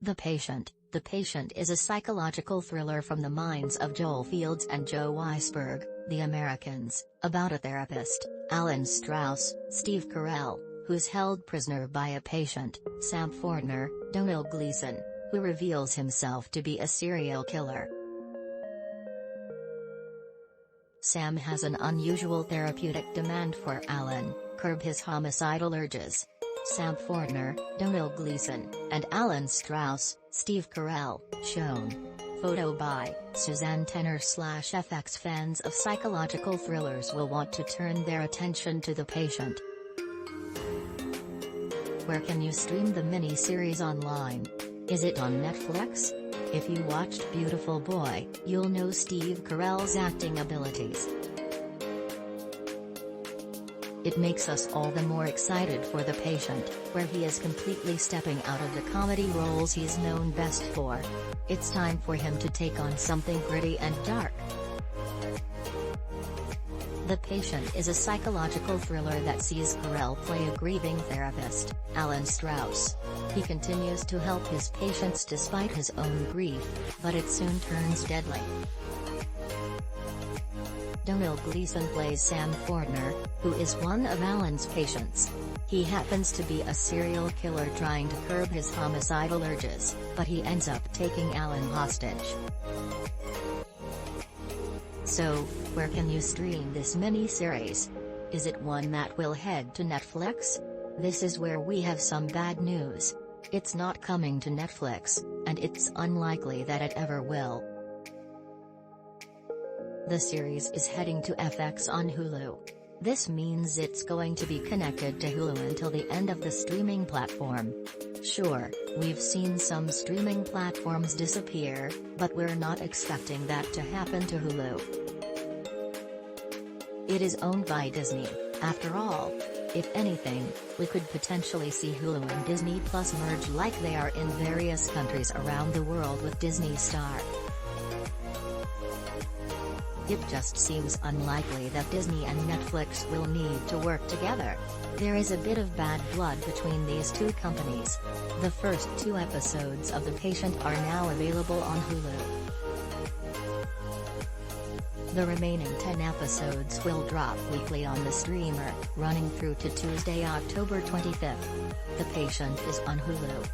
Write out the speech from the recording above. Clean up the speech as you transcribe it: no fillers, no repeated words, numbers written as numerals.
The Patient. The Patient is a psychological thriller from the minds of Joel Fields and Joe Weisberg, the Americans, about a therapist, Alan Strauss, Steve Carell, who's held prisoner by a patient, Sam Fortner, Domhnall Gleeson, who reveals himself to be a serial killer. Sam has an unusual therapeutic demand for Alan: curb his homicidal urges. Sam Fortner, Domhnall Gleeson, and Alan Strauss, Steve Carell, shown. Photo by Suzanne Tenner. FX fans of psychological thrillers will want to turn their attention to The Patient. Where can you stream the miniseries online? Is it on Netflix? If you watched Beautiful Boy, you'll know Steve Carell's acting abilities. It makes us all the more excited for The Patient, where he is completely stepping out of the comedy roles he's known best for. It's time for him to take on something gritty and dark. The Patient is a psychological thriller that sees Carell play a grieving therapist, Alan Strauss. He continues to help his patients despite his own grief, but it soon turns deadly. Domhnall Gleeson plays Sam Fortner, who is one of Alan's patients. He happens to be a serial killer trying to curb his homicidal urges, but he ends up taking Alan hostage. So, where can you stream this mini-series? Is it one that will head to Netflix? This is where we have some bad news. It's not coming to Netflix, and it's unlikely that it ever will. The series is heading to FX on Hulu. This means it's going to be connected to Hulu until the end of the streaming platform. Sure, we've seen some streaming platforms disappear, but we're not expecting that to happen to Hulu. It is owned by Disney, after all. If anything, we could potentially see Hulu and Disney Plus merge like they are in various countries around the world with Disney Star. It just seems unlikely that Disney and Netflix will need to work together. There is a bit of bad blood between these two companies. The first 2 episodes of The Patient are now available on Hulu. The remaining 10 episodes will drop weekly on the streamer, running through to Tuesday, October 25th. The Patient is on Hulu.